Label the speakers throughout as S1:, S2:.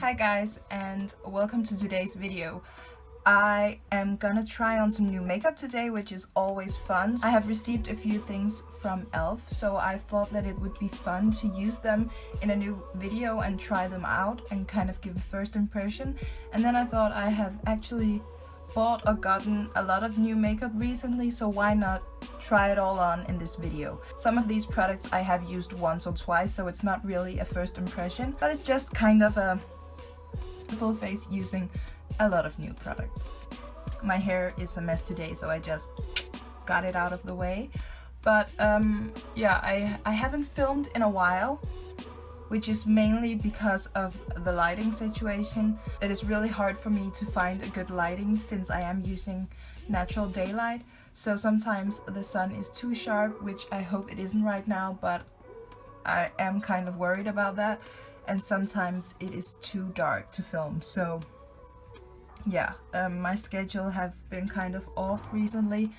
S1: Hi guys, and welcome to today's video. I am gonna try on some new makeup today, which is always fun. I have received a few things from e.l.f, so I thought that it would be fun to use them in a new video and try them out and kind of give a first impression. And then I thought I have actually bought or gotten a lot of new makeup recently, so why not try it all on in this video. Some of these products I have used once or twice, so it's not really a first impression, but it's just kind of a full face using a lot of new products. My hair is a mess today, so I just got it out of the way. But yeah, I haven't filmed in a while, which is mainly because of the lighting situation. It is really hard for me to find a good lighting since I am using natural daylight. So sometimes the sun is too sharp, which I hope it isn't right now, but I am kind of worried about that. And sometimes it is too dark to film. So yeah, my schedule have been kind of off recently,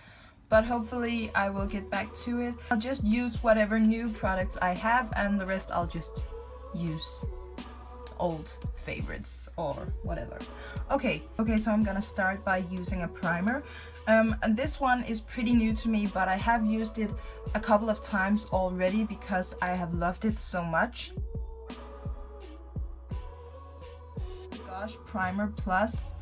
S1: but hopefully I will get back to it. I'll just use whatever new products I have, and the rest I'll just use old favorites or whatever. Okay, so I'm gonna start by using a primer. And this one is pretty new to me, but I have used it a couple of times already because I have loved it so much. Gosh, Primer Plus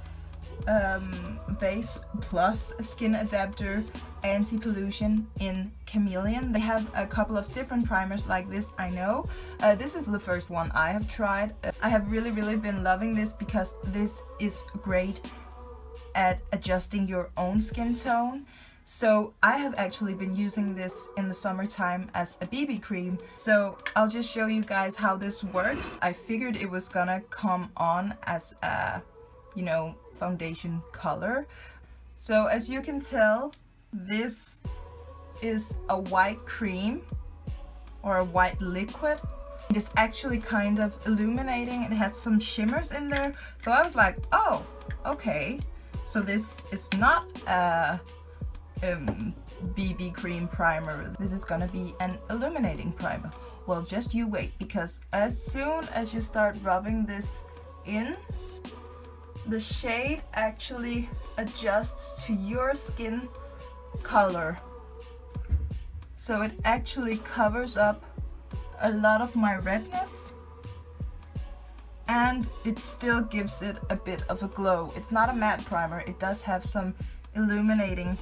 S1: Base Plus Skin Adaptor Anti-Pollution in Chameleon. They have a couple of different primers like this, I know. This is the first one I have tried. I have really been loving this because this is great at adjusting your own skin tone. So I have actually been using this in the summertime as a BB cream. So I'll just show you guys how this works. I figured it was gonna come on as a, you know, foundation color. So as you can tell, this is a white cream or a white liquid. It is actually kind of illuminating. It has some shimmers in there. So I was like, oh, okay. So this is not a BB cream primer. This is gonna be an illuminating primer. Well, just you wait, because as soon as you start rubbing this in, the shade actually adjusts to your skin color. So it actually covers up a lot of my redness, and it still gives it a bit of a glow. It's not a matte primer, it does have some illuminating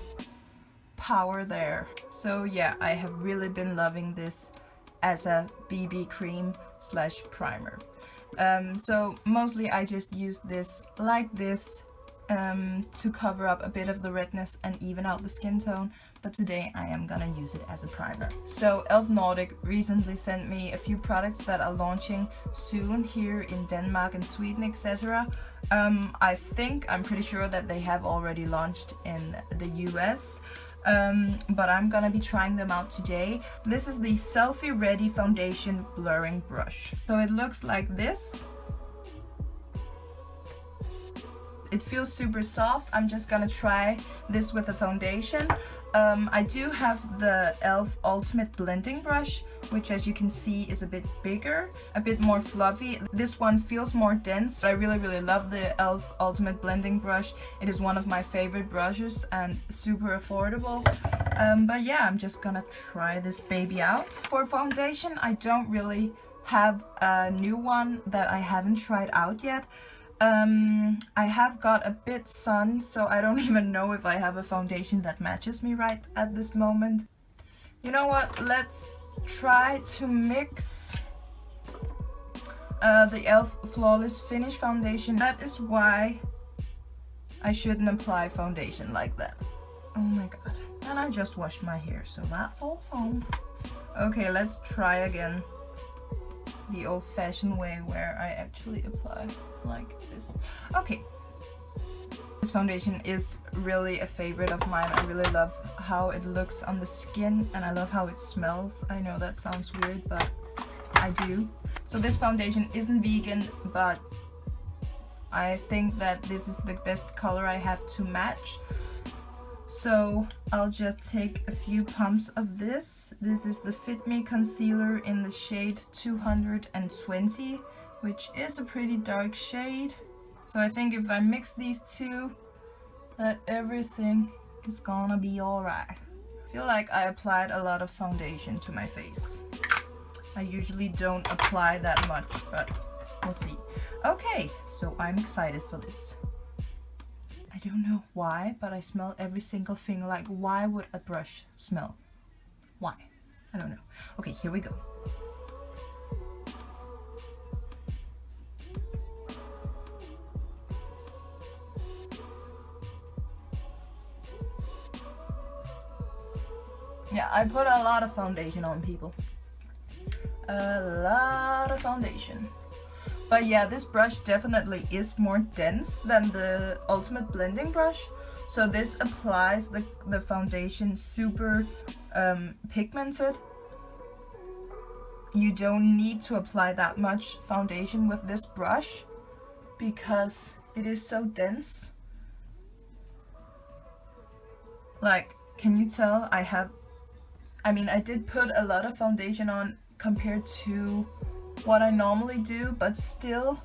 S1: power there. So yeah, I have really been loving this as a BB cream slash primer. So mostly I just use this like this to cover up a bit of the redness and even out the skin tone, but today I am gonna use it as a primer. So e.l.f. Nordic recently sent me a few products that are launching soon here in Denmark and Sweden, etc. I'm pretty sure that they have already launched in the US, but I'm gonna be trying them out today. This is the Selfie Ready Foundation Blurring Brush. So it looks like this. It feels super soft. I'm just gonna try this with a foundation. I do have the e.l.f. Ultimate Blending Brush, which as you can see is a bit bigger, a bit more fluffy. This one feels more dense. I really love the e.l.f. Ultimate Blending Brush. It is one of my favorite brushes and super affordable. But yeah, I'm just gonna try this baby out. For foundation, I don't really have a new one that I haven't tried out yet. I have got a bit sun, so I don't even know if I have a foundation that matches me right at this moment. You know what, let's try to mix the e.l.f. Flawless Finish Foundation. That is why I shouldn't apply foundation like that. Oh my god. And I just washed my hair, so that's awesome. Okay, let's try again the old-fashioned way where I actually apply like this. Okay. This foundation is really a favorite of mine. I really love how it looks on the skin, and I love how it smells. I know that sounds weird, but I do. So this foundation isn't vegan, but I think that this is the best color I have to match. So I'll just take a few pumps of this. This is the Fit Me Concealer in the shade 220, which is a pretty dark shade. So I think if I mix these two, that everything is gonna be alright. I feel like I applied a lot of foundation to my face. I usually don't apply that much, but we'll see. Okay, so I'm excited for this. I don't know why, but I smell every single thing. Like, why would a brush smell? Why? I don't know. Okay, here we go. Yeah, I put a lot of foundation on, people. A lot of foundation. But yeah, this brush definitely is more dense than the Ultimate Blending Brush. So this applies the foundation super pigmented. You don't need to apply that much foundation with this brush because it is so dense. Like, can you tell I did put a lot of foundation on compared to what I normally do, but still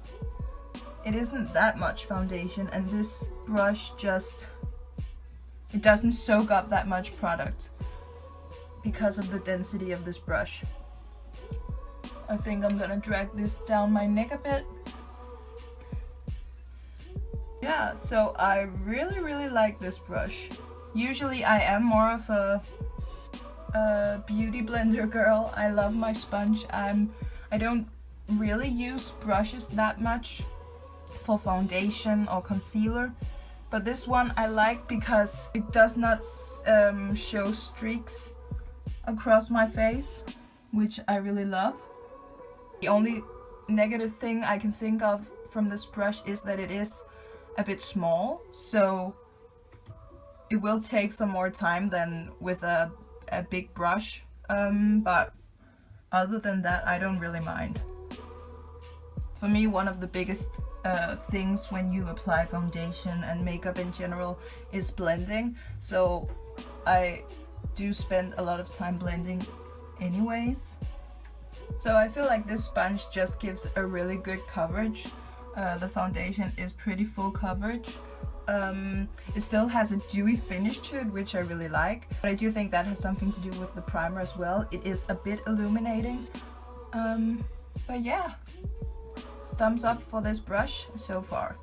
S1: it isn't that much foundation, and this brush it doesn't soak up that much product because of the density of this brush. I think I'm gonna drag this down my neck a bit. Yeah, so I really like this brush. Usually I am more of a beauty blender girl. I love my sponge. I don't really use brushes that much for foundation or concealer, but this one I like because it does not show streaks across my face, which I really love. The only negative thing I can think of from this brush is that it is a bit small, so it will take some more time than with a big brush, but other than that I don't really mind. For me, one of the biggest things when you apply foundation and makeup in general is blending, so I do spend a lot of time blending anyways. So I feel like this sponge just gives a really good coverage. The foundation is pretty full coverage. It still has a dewy finish to it, which I really like, but I do think that has something to do with the primer as well. It is a bit illuminating, but yeah, thumbs up for this brush so far.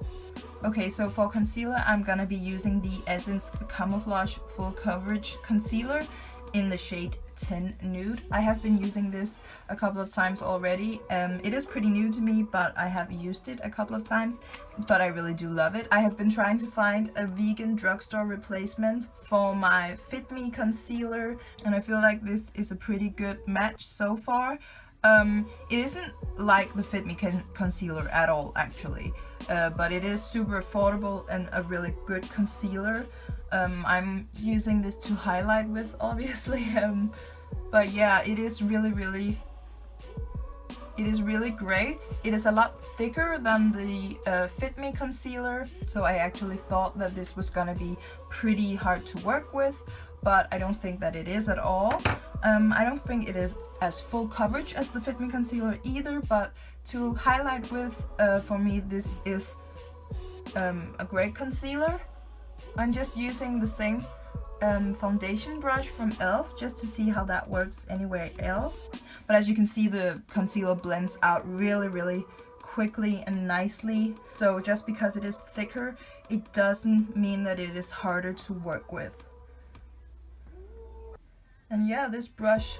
S1: Okay, so for concealer I'm gonna be using the Essence Camouflage Full Coverage Concealer in the shade 10 Nude. I have been using this a couple of times already. It is pretty new to me, but I have used it a couple of times, but I really do love it. I have been trying to find a vegan drugstore replacement for my Fit Me concealer, and I feel like this is a pretty good match so far. It isn't like the Fit Me concealer at all, actually, but it is super affordable and a really good concealer. I'm using this to highlight with, obviously, but yeah, it is really great. It is a lot thicker than the Fit Me concealer, so I actually thought that this was gonna be pretty hard to work with, but I don't think that it is at all. I don't think it is as full coverage as the Fit Me concealer either, but to highlight with, for me, this is a great concealer. I'm just using the same foundation brush from e.l.f. just to see how that works anywhere else. But as you can see, the concealer blends out really quickly and nicely. So just because it is thicker, it doesn't mean that it is harder to work with. And yeah, this brush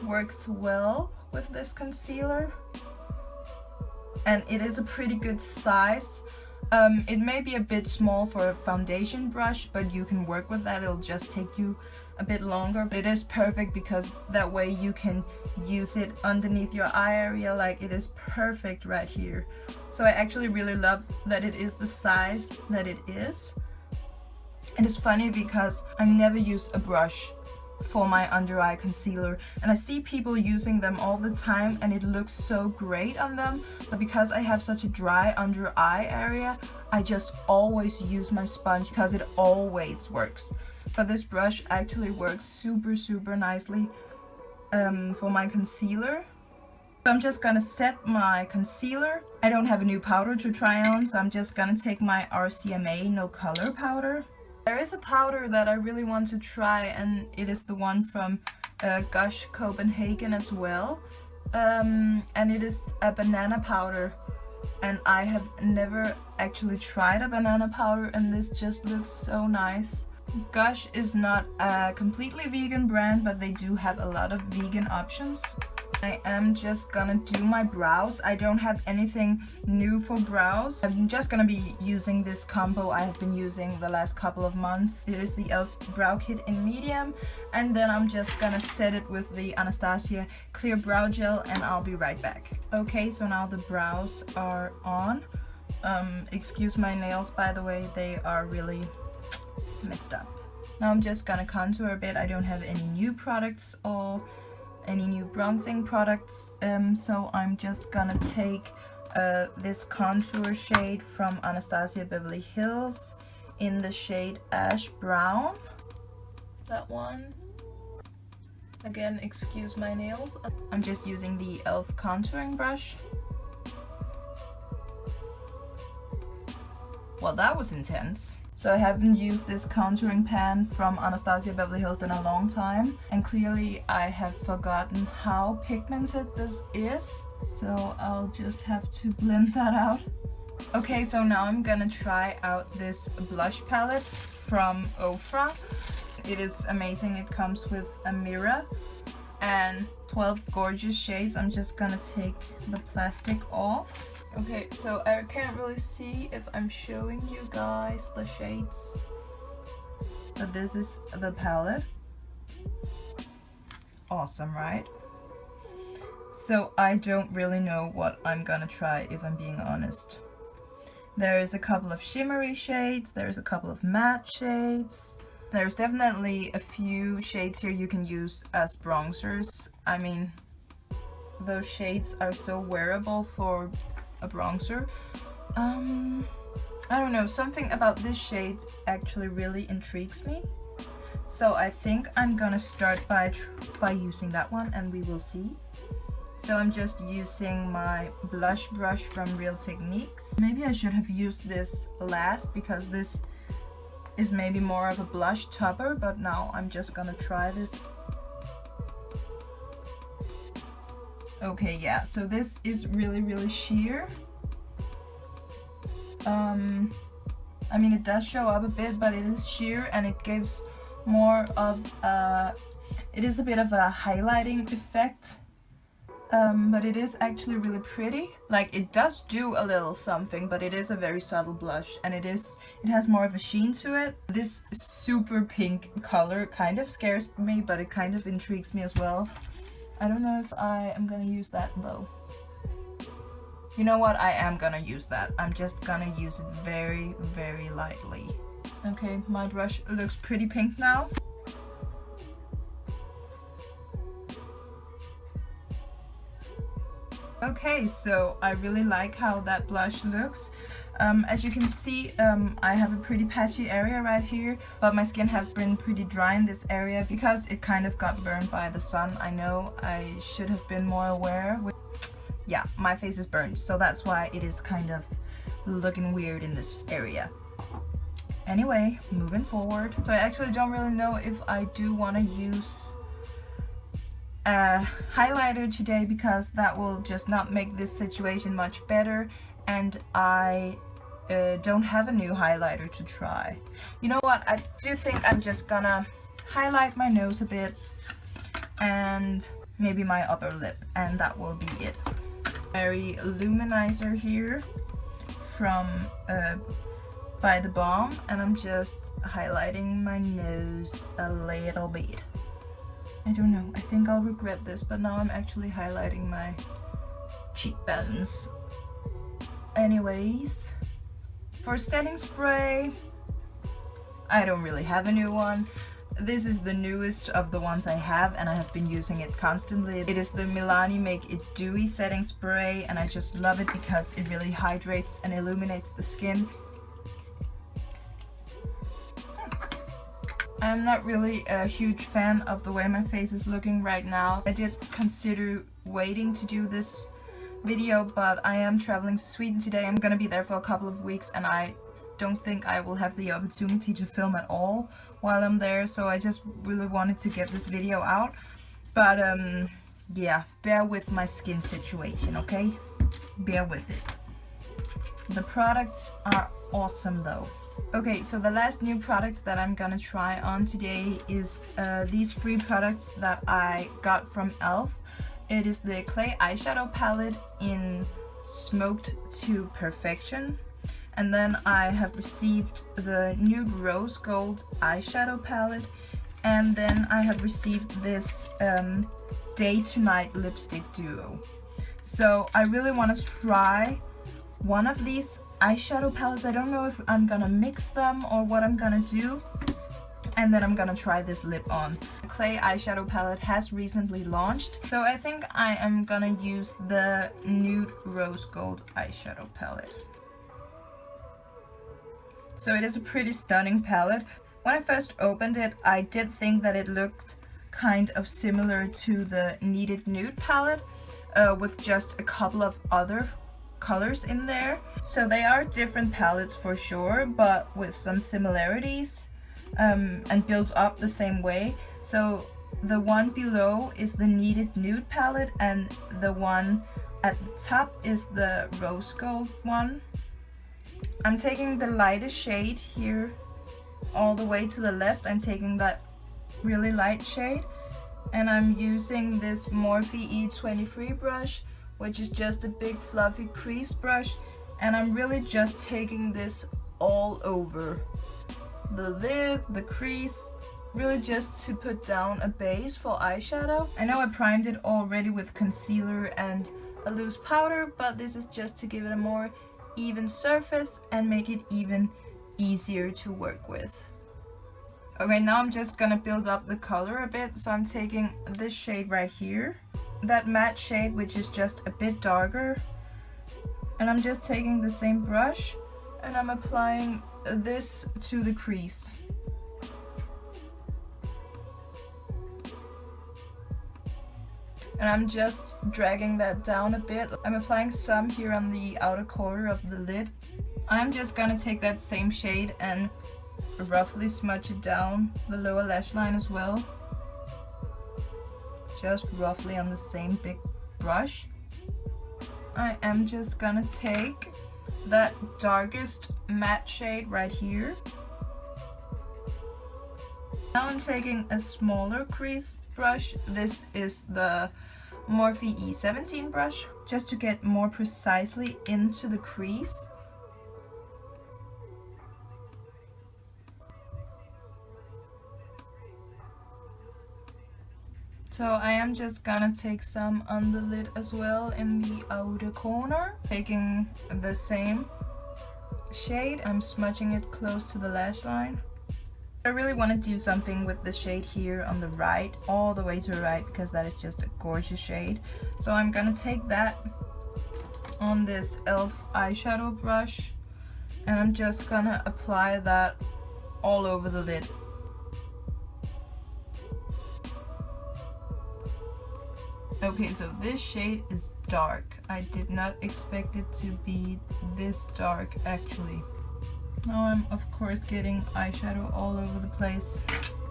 S1: works well with this concealer. And it is a pretty good size. It may be a bit small for a foundation brush, but you can work with that. It'll just take you a bit longer, but it is perfect because that way you can use it underneath your eye area. Like, it is perfect right here. So I actually really love that it is the size that it is. And it's funny because I never use a brush for my under eye concealer, and I see people using them all the time and it looks so great on them, but because I have such a dry under eye area, I just always use my sponge because it always works. But this brush actually works super nicely for my concealer. So I'm just gonna set my concealer. I don't have a new powder to try on, so I'm just gonna take my RCMA No Color powder. There is a powder that I really want to try, and it is the one from Gush Copenhagen as well. And it is a banana powder. And I have never actually tried a banana powder, and this just looks so nice. Gush is not a completely vegan brand, but they do have a lot of vegan options. I am just gonna do my brows. I don't have anything new for brows. I'm just gonna be using this combo I have been using the last couple of months. It is the e.l.f. Brow Kit in medium, and then I'm just gonna set it with the Anastasia Clear Brow Gel, and I'll be right back. Okay, so now the brows are on. Excuse my nails, by the way, they are really messed up. Now I'm just gonna contour a bit. I don't have any new products or any new bronzing products, so I'm just gonna take this contour shade from Anastasia Beverly Hills in the shade Ash Brown. That one. Again, excuse my nails. I'm just using the e.l.f. contouring brush. Well, that was intense. So I haven't used this contouring pan from Anastasia Beverly Hills in a long time, and clearly I have forgotten how pigmented this is, so I'll just have to blend that out. Okay, so now I'm gonna try out this blush palette from Ofra. It is amazing. It comes with a mirror and 12 gorgeous shades. I'm just gonna take the plastic off. Okay, so I can't really see if I'm showing you guys the shades, but this is the palette. Awesome, right? So I don't really know what I'm gonna try, if I'm being honest. There is a couple of shimmery shades, there's a couple of matte shades. There's definitely a few shades here you can use as bronzers. I mean, those shades are so wearable for a bronzer. I don't know, something about this shade actually really intrigues me. So I think I'm gonna start by using that one, and we will see. So I'm just using my blush brush from Real Techniques. Maybe I should have used this last, because this is maybe more of a blush topper, but now I'm just gonna try this. Okay, yeah, so this is really sheer. I mean, it does show up a bit, but it is sheer, and it gives more of it is a bit of a highlighting effect, but it is actually really pretty. Like, it does do a little something, but it is a very subtle blush, and it has more of a sheen to it. This super pink color kind of scares me, but it kind of intrigues me as well. I don't know if I am gonna use that though. You know what? I am gonna use that. I'm just gonna use it very lightly. Okay, my brush looks pretty pink now. Okay, so I really like how that blush looks. As you can see, I have a pretty patchy area right here, but my skin has been pretty dry in this area because it kind of got burned by the sun. I know I should have been more aware. Yeah, my face is burned, so that's why it is kind of looking weird in this area. Anyway, moving forward. So I actually don't really know if I do want to use a highlighter today, because that will just not make this situation much better, and I don't have a new highlighter to try. You know what? I do think I'm just gonna highlight my nose a bit and maybe my upper lip, and that will be it. Very luminizer here from by the Balm, and I'm just highlighting my nose a little bit. I don't know, I think I'll regret this, but now I'm actually highlighting my cheekbones. Anyways, for setting spray, I don't really have a new one. This is the newest of the ones I have, and I have been using it constantly. It is the Milani Make It Dewy setting spray, and I just love it because it really hydrates and illuminates the skin. I'm not really a huge fan of the way my face is looking right now. I did consider waiting to do this video, but I am traveling to Sweden today. I'm gonna be there for a couple of weeks and I don't think I will have the opportunity to film at all while I'm there, so I just really wanted to get this video out. But yeah, bear with my skin situation, okay? Bear with it. The products are awesome though. Okay, so the last new products that I'm gonna try on today is these 3 products that I got from e.l.f. It is the Clay Eyeshadow Palette in Smoked to Perfection. And then I have received the Nude Rose Gold Eyeshadow Palette. And then I have received this Day to Night Lipstick Duo. So I really want to try one of these eyeshadow palettes. I don't know if I'm gonna mix them or what I'm gonna do. And then I'm gonna try this lip on. The Clay Eyeshadow Palette has recently launched, so I think I am gonna use the Nude Rose Gold Eyeshadow Palette. So it is a pretty stunning palette. When I first opened it, I did think that it looked kind of similar to the Kneaded Nude palette, with just a couple of other colors in there. So they are different palettes for sure, but with some similarities, and built up the same way. So the one below is the Kneaded Nude palette, and the one at the top is the Rose Gold one. I'm taking the lightest shade here all the way to the left. I'm taking that really light shade, and I'm using this Morphe E23 brush, which is just a big fluffy crease brush, and I'm really just taking this all over the lid, the crease, really just to put down a base for eyeshadow. I know I primed it already with concealer and a loose powder, but this is just to give it a more even surface and make it even easier to work with. Okay, now I'm just gonna build up the color a bit, so I'm taking this shade right here, that matte shade, which is just a bit darker, and I'm just taking the same brush and I'm applying this to the crease. And I'm just dragging that down a bit. I'm applying some here on the outer corner of the lid. I'm just gonna take that same shade and roughly smudge it down the lower lash line as well. Just roughly on the same big brush. I am just gonna take that darkest matte shade right here. Now I'm taking a smaller crease brush. This is the Morphe E17 brush, just to get more precisely into the crease. So I am just gonna take some on the lid as well in the outer corner. Taking the same shade, I'm smudging it close to the lash line. I really want to do something with the shade here on the right, all the way to the right, because that is just a gorgeous shade. So I'm gonna take that on this e.l.f. eyeshadow brush, and I'm just gonna apply that all over the lid. Okay, so this shade is dark. I did not expect it to be this dark actually. Now I'm of course getting eyeshadow all over the place.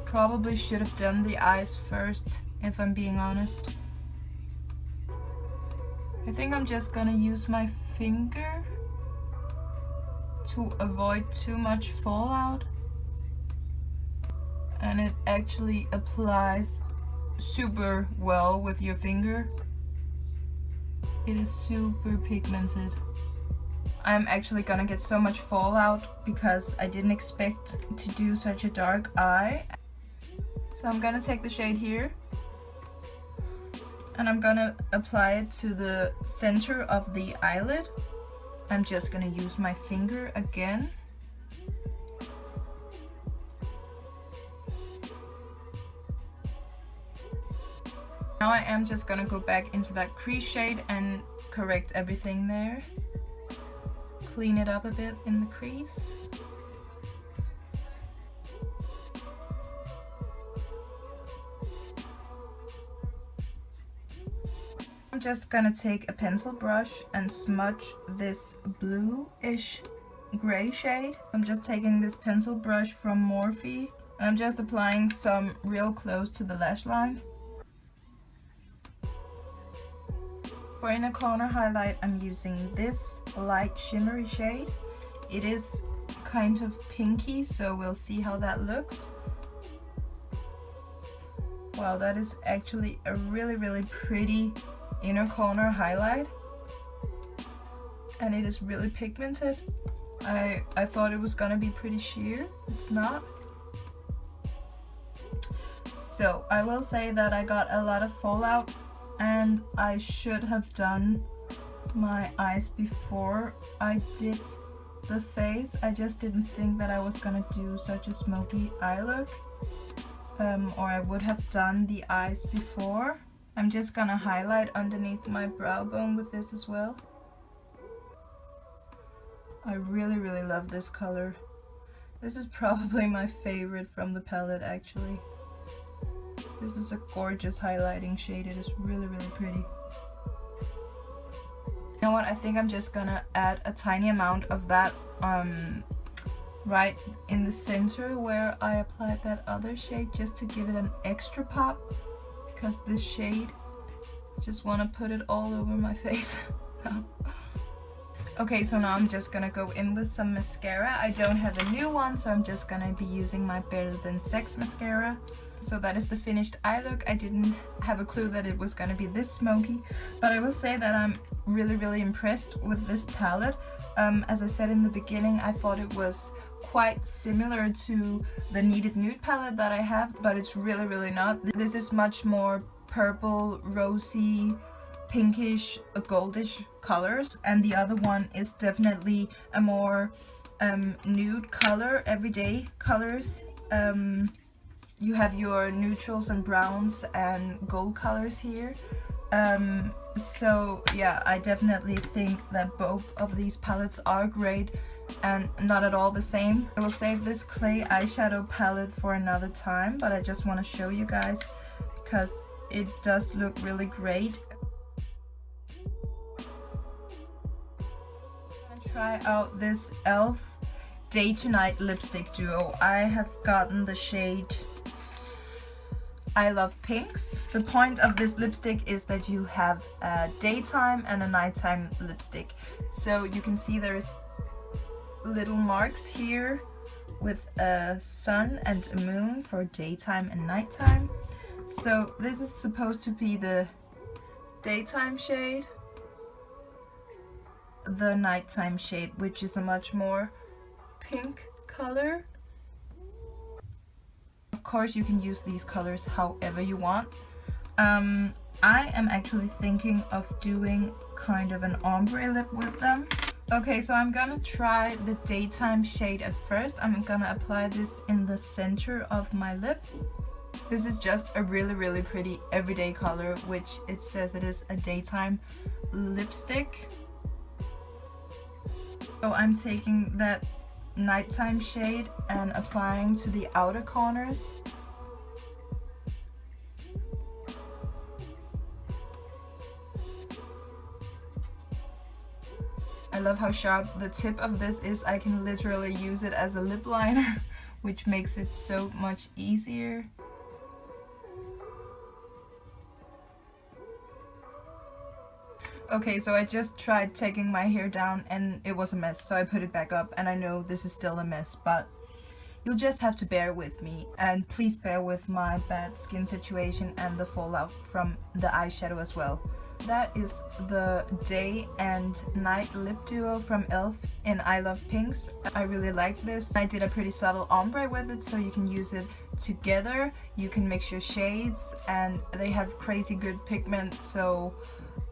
S1: Probably should have done the eyes first, if I'm being honest. I think I'm just gonna use my finger to avoid too much fallout. And it actually applies super well with your finger. It is super pigmented. I'm actually gonna get so much fallout because I didn't expect to do such a dark eye. So I'm gonna take the shade here and I'm gonna apply it to the center of the eyelid. I'm just gonna use my finger again. Now I am just gonna go back into that crease shade and correct everything there. Clean it up a bit in the crease. just gonna take a pencil brush and smudge this bluish gray shade. I'm just taking this pencil brush from Morphe and I'm just applying some real close to the lash line. For inner corner highlight, I'm using this light shimmery shade. It is kind of pinky, so we'll see how that looks. Wow, that is actually a really pretty inner corner highlight. And it is really pigmented. I thought it was gonna be pretty sheer. It's not. So I will say that I got a lot of fallout and I should have done my eyes before I did the face. I just didn't think that I was gonna do such a smoky eye look. Or I would have done the eyes before. I'm just gonna highlight underneath my brow bone with this as well. I really love this color. This is probably my favorite from the palette actually. This is a gorgeous highlighting shade. It is really pretty. You know what? I think I'm just gonna add a tiny amount of that right in the center where I applied that other shade, just to give it an extra pop, because this shade, I just want to put it all over my face. Okay, so now I'm just gonna go in with some mascara. I don't have a new one, so I'm just gonna be using my Better Than Sex mascara. So that is the finished eye look. I didn't have a clue that it was gonna be this smoky, but I will say that I'm really impressed with this palette. As I said in the beginning, I thought it was quite similar to the Kneaded Nude palette that I have, but it's really not. This is much more purple, rosy, pinkish, goldish colors, and the other one is definitely a more nude color, everyday colors. You have your neutrals and browns and gold colors here. So yeah, I definitely think that both of these palettes are great and not at all the same. I will save this clay eyeshadow palette for another time, but I just want to show you guys because it does look really great. I'm gonna try out this e.l.f. Day to Night lipstick duo. I have gotten the shade I Love Pinks. The point of this lipstick is that you have a daytime and a nighttime lipstick. So you can see there's little marks here with a sun and a moon for daytime and nighttime. So this is supposed to be the daytime shade, the nighttime shade, which is a much more pink color. Of course, you can use these colors however you want. I am actually thinking of doing kind of an ombre lip with them. Okay, so I'm gonna try the daytime shade at first. I'm gonna apply this in the center of my lip. This is just a really pretty everyday color, which it says it is a daytime lipstick. So I'm taking that nighttime shade and applying to the outer corners. I love how sharp the tip of this is. I can literally use it as a lip liner, which makes it so much easier. Okay, so I just tried taking my hair down and it was a mess, so I put it back up, and I know this is still a mess, but you'll just have to bear with me, and please bear with my bad skin situation and the fallout from the eyeshadow as well. That is the Day and Night lip duo from e.l.f. in I Love Pinks. I really like this. I did a pretty subtle ombre with it, so you can use it together. You can mix your shades, and they have crazy good pigment, so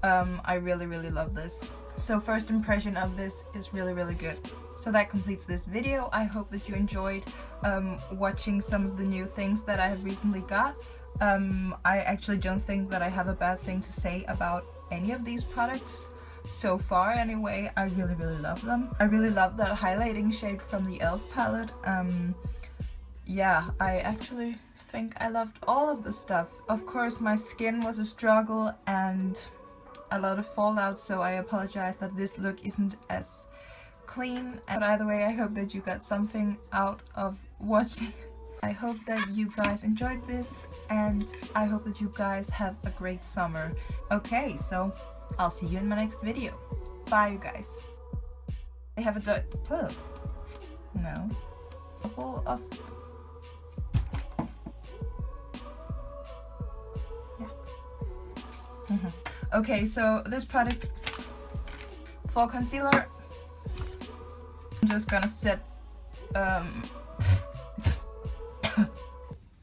S1: I really love this. So first impression of this is really good. So that completes this video. I hope that you enjoyed watching some of the new things that I have recently got. I actually don't think that I have a bad thing to say about any of these products so far anyway. I really love them. I really love that highlighting shade from the e.l.f. palette. Yeah, I actually think I loved all of the stuff. Of course, my skin was a struggle, and a lot of fallout, so I apologize that this look isn't as clean. But either way, I hope that you got something out of watching. I hope that you guys enjoyed this, and I hope that you guys have a great summer. Okay, so I'll see you in my next video. Bye, you guys. I have a no. Couple of Okay, so this product for concealer, I'm just gonna set don't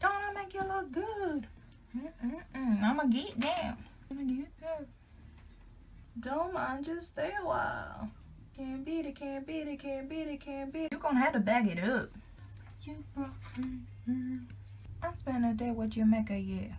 S1: I make you look good? I'ma get down. Don't mind, just stay a while. Can't beat it, can't beat it, can't beat it, can't beat it. You're gonna have to bag it up. You broke me. I spent a day with your makeup, yeah.